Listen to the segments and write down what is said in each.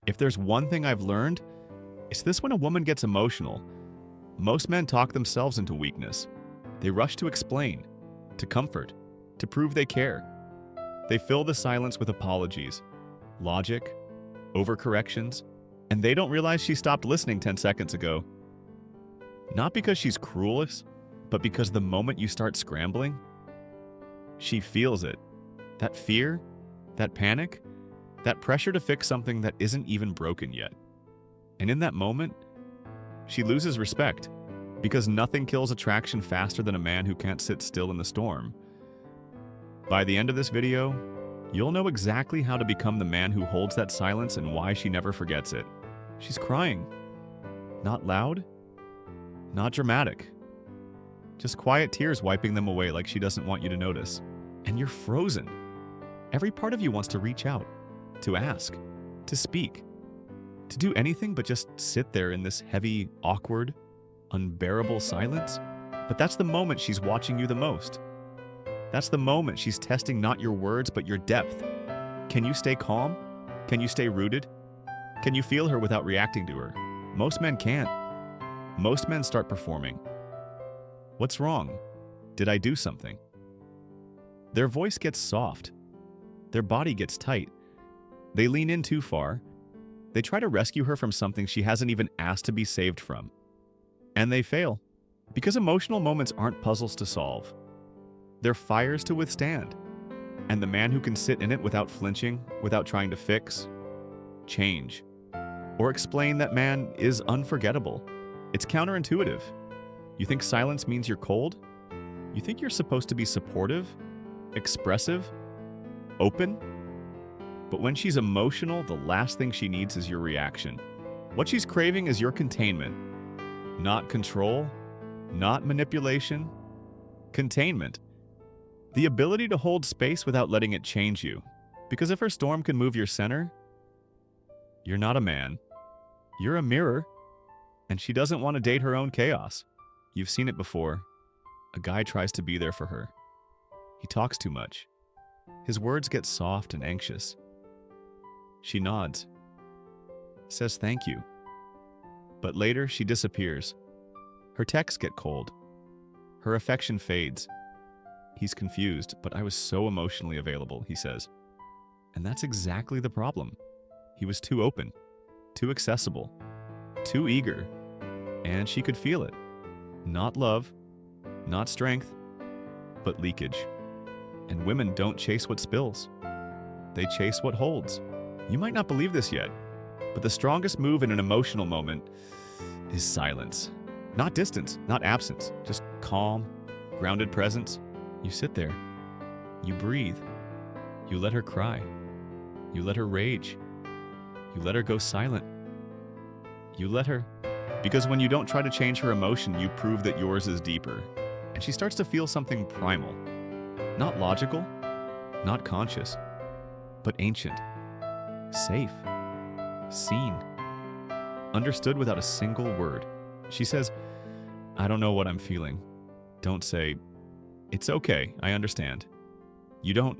If there's one thing I've learned, it's this: when a woman gets emotional, most men talk themselves into weakness. They rush to explain, to comfort, to prove they care. They fill the silence with apologies, logic, overcorrections, and they don't realize she stopped listening 10 seconds ago. Not because she's cruelest, but because the moment you start scrambling, she feels it. That fear, that panic, that pressure to fix something that isn't even broken yet. And in that moment, she loses respect, because nothing kills attraction faster than a man who can't sit still in the storm. By the end of this video, you'll know exactly how to become the man who holds that silence and why she never forgets it. She's crying. Not loud, not dramatic. Just quiet tears wiping them away like she doesn't want you to notice. And you're frozen. Every part of you wants to reach out, to ask, to speak, to do anything but just sit there in this heavy, awkward, unbearable silence. But that's the moment she's watching you the most. That's the moment she's testing not your words, but your depth. Can you stay calm? Can you stay rooted? Can you feel her without reacting to her? Most men can't. Most men start performing. What's wrong? Did I do something? Their voice gets soft. Their body gets tight. They lean in too far. They try to rescue her from something she hasn't even asked to be saved from. And they fail. Because emotional moments aren't puzzles to solve. They're fires to withstand. And the man who can sit in it without flinching, without trying to fix, change, or explain that man is unforgettable. It's counterintuitive. You think silence means you're cold? You think you're supposed to be supportive, expressive, open? But when she's emotional, the last thing she needs is your reaction. What she's craving is your containment. Not control, not manipulation. Containment. The ability to hold space without letting it change you. Because if her storm can move your center, you're not a man. You're a mirror. And she doesn't want to date her own chaos. You've seen it before. A guy tries to be there for her. He talks too much. His words get soft and anxious. She nods, says thank you. But later she disappears. Her texts get cold. Her affection fades. He's confused, but I was so emotionally available, he says. And that's exactly the problem. He was too open, too accessible, too eager, and she could feel it. Not love, not strength, but leakage. And women don't chase what spills. They chase what holds. You might not believe this yet, but the strongest move in an emotional moment is silence. Not distance, not absence, just calm, grounded presence. You sit there. You breathe. You let her cry. You let her rage. You let her go silent. You let her. Because when you don't try to change her emotion, you prove that yours is deeper. And she starts to feel something primal. Not logical, not conscious, but ancient. Safe. Seen. Understood without a single word. She says, I don't know what I'm feeling. Don't say, it's okay, I understand. You don't,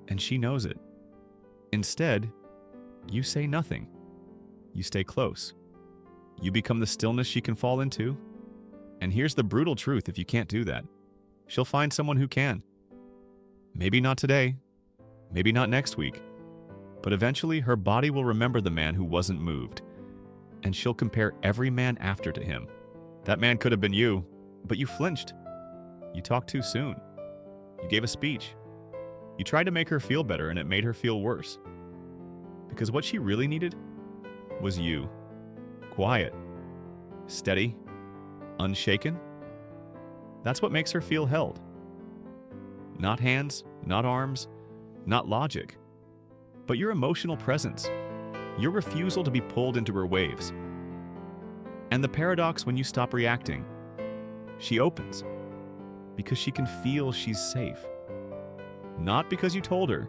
and she knows it. Instead, you say nothing. You stay close. You become the stillness she can fall into. And here's the brutal truth: if you can't do that, she'll find someone who can. Maybe not today, maybe not next week, but eventually her body will remember the man who wasn't moved, and she'll compare every man after to him. That man could have been you, but you flinched. You talked too soon. You gave a speech. You tried to make her feel better, and it made her feel worse. Because what she really needed was you. Quiet, steady, unshaken. That's what makes her feel held. Not hands, not arms, not logic, but your emotional presence, your refusal to be pulled into her waves. And the paradox: when you stop reacting, she opens, because she can feel she's safe. Not because you told her,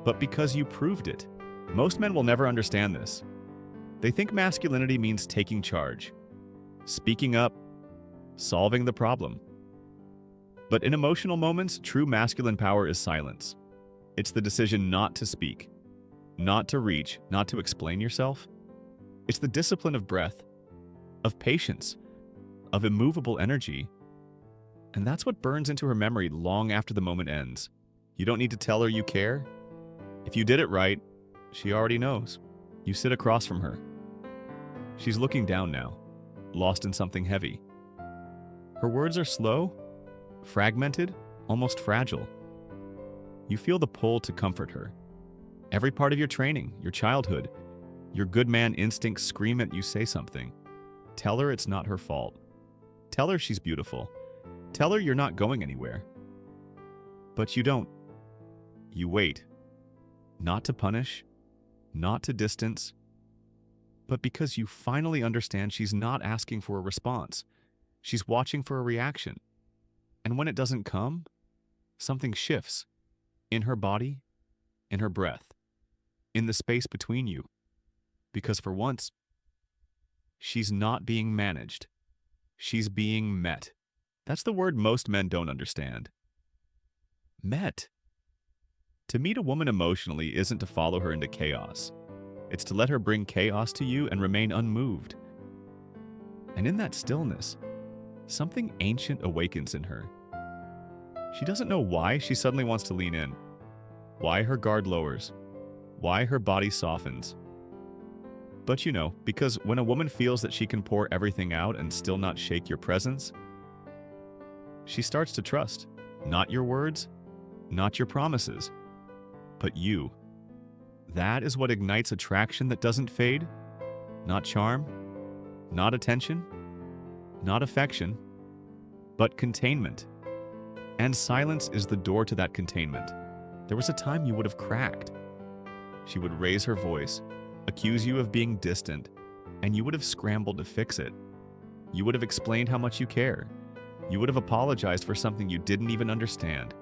but because you proved it. Most men will never understand this. They think masculinity means taking charge, speaking up, solving the problem. But in emotional moments, true masculine power is silence. It's the decision not to speak, not to reach, not to explain yourself. It's the discipline of breath, of patience, of immovable energy. And that's what burns into her memory long after the moment ends. You don't need to tell her you care. If you did it right, she already knows. You sit across from her. She's looking down now, lost in something heavy. Her words are slow, fragmented, almost fragile. You feel the pull to comfort her. Every part of your training, your childhood, your good man instincts scream at you, say something. Tell her it's not her fault. Tell her she's beautiful. Tell her you're not going anywhere. But you don't. You wait. Not to punish, not to distance, but because you finally understand she's not asking for a response. She's watching for a reaction. And when it doesn't come, something shifts. In her body, in her breath, in the space between you. Because for once, she's not being managed. She's being met. That's the word most men don't understand. Met. To meet a woman emotionally isn't to follow her into chaos. It's to let her bring chaos to you and remain unmoved. And in that stillness, something ancient awakens in her. She doesn't know why she suddenly wants to lean in, why her guard lowers, why her body softens. But you know, because when a woman feels that she can pour everything out and still not shake your presence, she starts to trust, not your words, not your promises, but you. That is what ignites attraction that doesn't fade, not charm, not attention, not affection, but containment. And silence is the door to that containment. There was a time you would have cracked. She would raise her voice, accuse you of being distant, and you would have scrambled to fix it. You would have explained how much you care. You would have apologized for something you didn't even understand.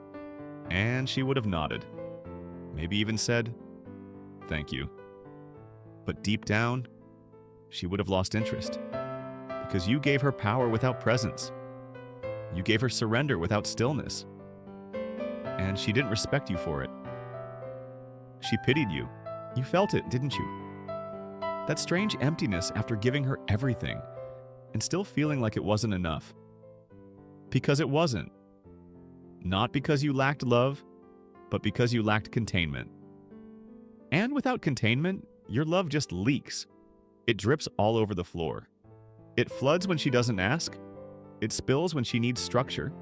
And she would have nodded. Maybe even said, "Thank you." But deep down, she would have lost interest. Because you gave her power without presence. You gave her surrender without stillness. And she didn't respect you for it. She pitied you. You felt it, didn't you? That strange emptiness after giving her everything and still feeling like it wasn't enough. Because it wasn't. Not because you lacked love, but because you lacked containment. And without containment, your love just leaks. It drips all over the floor. It floods when she doesn't ask. It spills when she needs structure.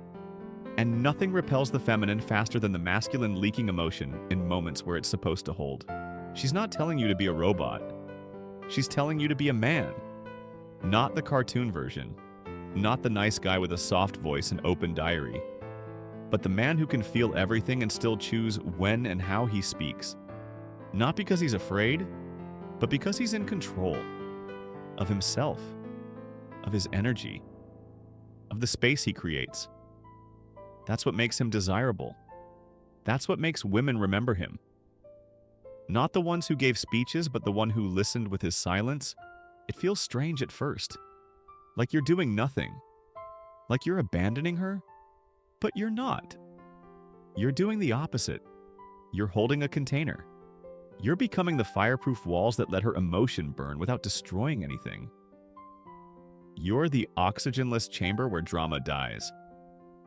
And nothing repels the feminine faster than the masculine leaking emotion in moments where it's supposed to hold. She's not telling you to be a robot. She's telling you to be a man. Not the cartoon version. Not the nice guy with a soft voice and open diary. But the man who can feel everything and still choose when and how he speaks. Not because he's afraid, but because he's in control of himself, of his energy, of the space he creates. That's what makes him desirable. That's what makes women remember him. Not the ones who gave speeches, but the one who listened with his silence. It feels strange at first. Like you're doing nothing. Like you're abandoning her. But you're not. You're doing the opposite. You're holding a container. You're becoming the fireproof walls that let her emotion burn without destroying anything. You're the oxygenless chamber where drama dies.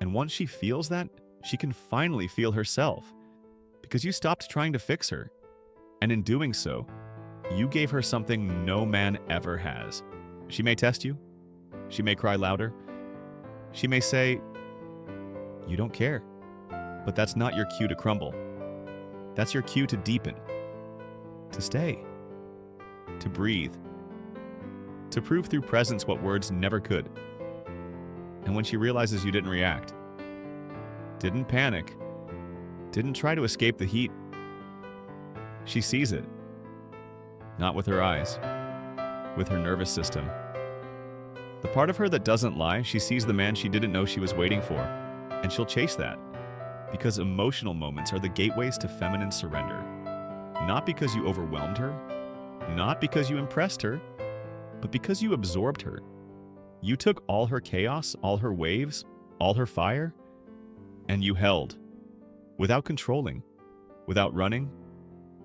And once she feels that, she can finally feel herself. Because you stopped trying to fix her. And in doing so, you gave her something no man ever has. She may test you. She may cry louder. She may say, "You don't care." But that's not your cue to crumble. That's your cue to deepen. To stay. To breathe. To prove through presence what words never could. And when she realizes you didn't react, didn't panic, didn't try to escape the heat, she sees it. Not with her eyes, with her nervous system. The part of her that doesn't lie, she sees the man she didn't know she was waiting for, and she'll chase that. Because emotional moments are the gateways to feminine surrender. Not because you overwhelmed her, not because you impressed her, but because you absorbed her. You took all her chaos, all her waves, all her fire, and you held. Without controlling, without running,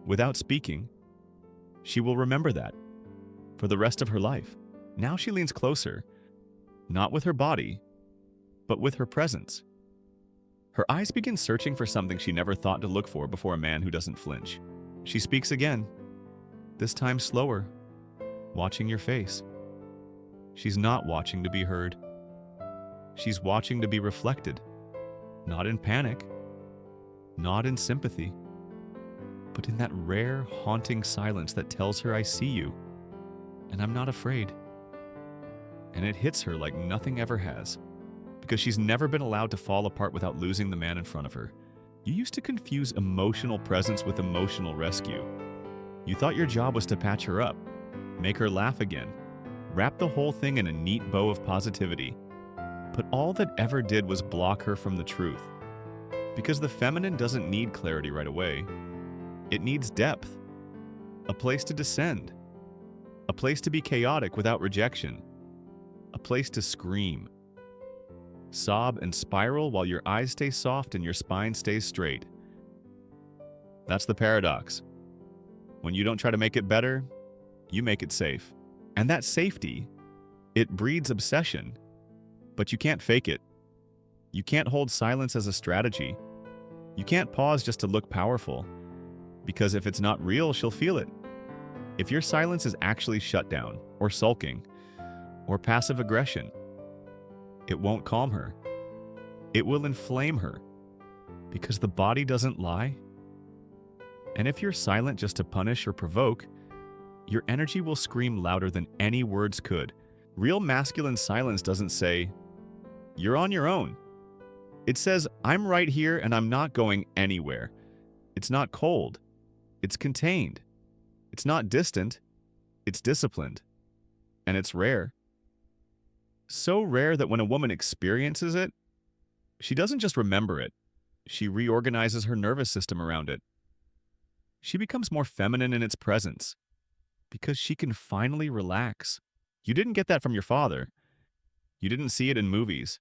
without speaking, She will remember that for the rest of her life. Now she leans closer, not with her body, but with her presence. Her eyes begin searching for something she never thought to look for before a man who doesn't flinch. She speaks again, this time slower, watching your face. She's not watching to be heard. She's watching to be reflected, not in panic, not in sympathy, but in that rare, haunting silence that tells her I see you, and I'm not afraid. And it hits her like nothing ever has, because she's never been allowed to fall apart without losing the man in front of her. You used to confuse emotional presence with emotional rescue. You thought your job was to patch her up, make her laugh again, wrap the whole thing in a neat bow of positivity. But all that ever did was block her from the truth. Because the feminine doesn't need clarity right away. It needs depth, a place to descend, a place to be chaotic without rejection, a place to scream, sob and spiral while your eyes stay soft and your spine stays straight. That's the paradox. When you don't try to make it better, you make it safe. And that safety, it breeds obsession. But you can't fake it. You can't hold silence as a strategy. You can't pause just to look powerful. Because if it's not real, she'll feel it. If your silence is actually shut down, or sulking, or passive aggression, it won't calm her. It will inflame her. Because the body doesn't lie. And if you're silent just to punish or provoke, your energy will scream louder than any words could. Real masculine silence doesn't say, "You're on your own." It says, "I'm right here and I'm not going anywhere." It's not cold. It's contained. It's not distant. It's disciplined. And it's rare. So rare that when a woman experiences it, she doesn't just remember it. She reorganizes her nervous system around it. She becomes more feminine in its presence because she can finally relax. You didn't get that from your father. You didn't see it in movies.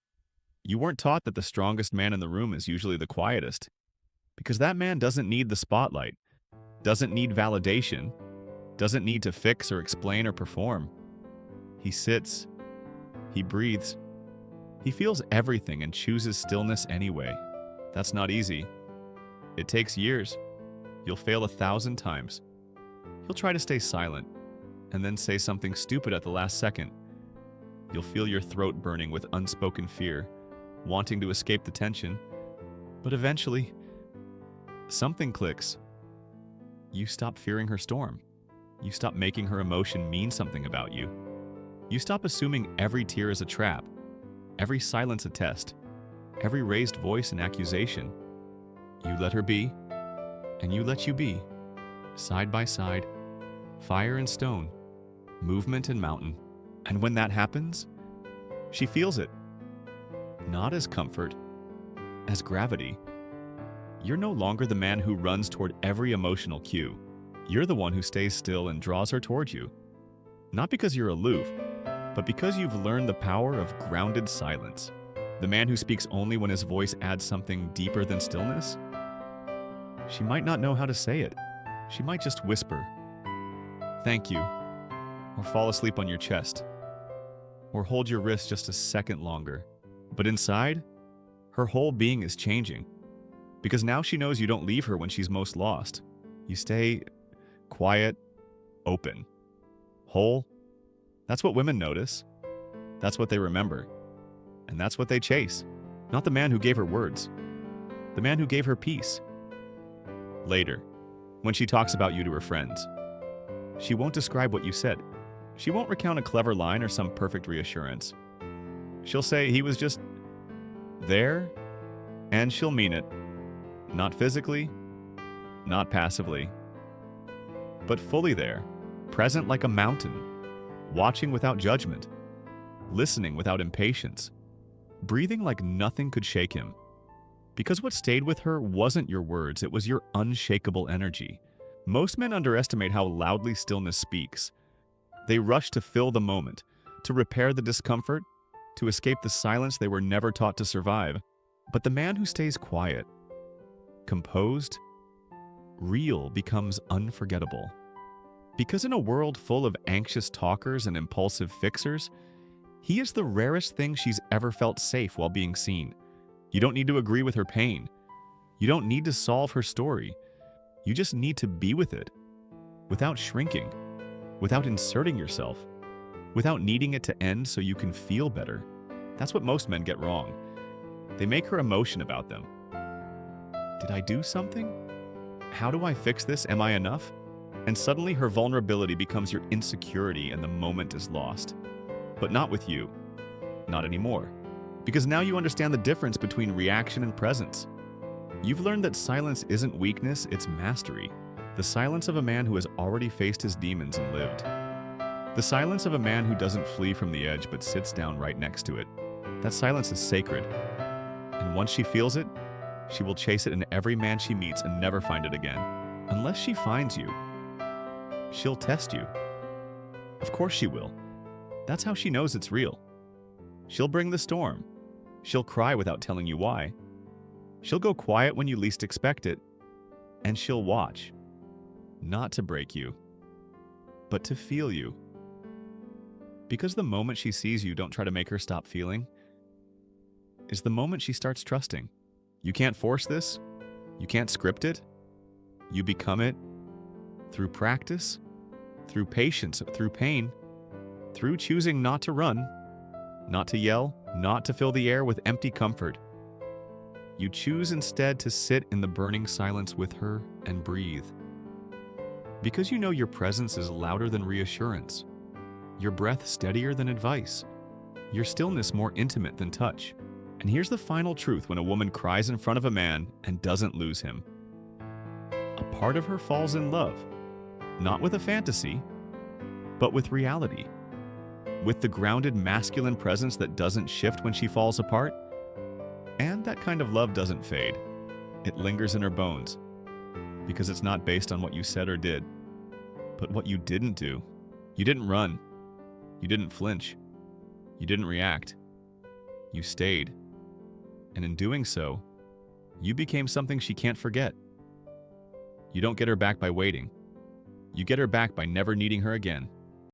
You weren't taught that the strongest man in the room is usually the quietest, because that man doesn't need the spotlight, doesn't need validation, doesn't need to fix or explain or perform. He sits, he breathes, he feels everything and chooses stillness anyway. That's not easy. It takes years. You'll fail 1,000 times. He'll try to stay silent and then say something stupid at the last second. You'll feel your throat burning with unspoken fear, wanting to escape the tension. But eventually, something clicks. You stop fearing her storm. You stop making her emotion mean something about you. You stop assuming every tear is a trap, every silence a test, every raised voice an accusation. You let her be, and you let you be, side by side, fire and stone, movement and mountain. And when that happens, she feels it. Not as comfort, as gravity. You're no longer the man who runs toward every emotional cue. You're the one who stays still and draws her toward you. Not because you're aloof, but because you've learned the power of grounded silence. The man who speaks only when his voice adds something deeper than stillness? She might not know how to say it. She might just whisper, "Thank you," or fall asleep on your chest, or hold your wrist just a second longer. But inside, her whole being is changing. Because now she knows you don't leave her when she's most lost. You stay quiet, open, whole. That's what women notice. That's what they remember. And that's what they chase. Not the man who gave her words. The man who gave her peace. Later, when she talks about you to her friends, she won't describe what you said. She won't recount a clever line or some perfect reassurance. She'll say he was just there, and she'll mean it. Not physically, not passively, but fully there, present like a mountain, watching without judgment, listening without impatience, breathing like nothing could shake him. Because what stayed with her wasn't your words, it was your unshakable energy. Most men underestimate how loudly stillness speaks. They rush to fill the moment, to repair the discomfort, to escape the silence they were never taught to survive. But the man who stays quiet, composed, real becomes unforgettable. Because in a world full of anxious talkers and impulsive fixers, he is the rarest thing she's ever felt safe while being seen. You don't need to agree with her pain. You don't need to solve her story. You just need to be with it, without shrinking, without inserting yourself, without needing it to end so you can feel better. That's what most men get wrong. They make her emotion about them. Did I do something? How do I fix this? Am I enough? And suddenly her vulnerability becomes your insecurity and the moment is lost. But not with you. Not anymore. Because now you understand the difference between reaction and presence. You've learned that silence isn't weakness, it's mastery. The silence of a man who has already faced his demons and lived. The silence of a man who doesn't flee from the edge but sits down right next to it. That silence is sacred. And once she feels it, she will chase it in every man she meets and never find it again. Unless she finds you. She'll test you. Of course she will. That's how she knows it's real. She'll bring the storm. She'll cry without telling you why. She'll go quiet when you least expect it. And she'll watch. Not to break you, but to feel you. Because the moment she sees you, don't try to make her stop feeling, is the moment she starts trusting. You can't force this. You can't script it. You become it through practice, through patience, through pain, through choosing not to run, not to yell, not to fill the air with empty comfort. You choose instead to sit in the burning silence with her and breathe. Because you know your presence is louder than reassurance, your breath steadier than advice, your stillness more intimate than touch. And here's the final truth when a woman cries in front of a man and doesn't lose him. A part of her falls in love, not with a fantasy, but with reality. With the grounded masculine presence that doesn't shift when she falls apart. And that kind of love doesn't fade. It lingers in her bones. Because it's not based on what you said or did, but what you didn't do. You didn't run. You didn't flinch. You didn't react. You stayed. And in doing so, you became something she can't forget. You don't get her back by waiting. You get her back by never needing her again.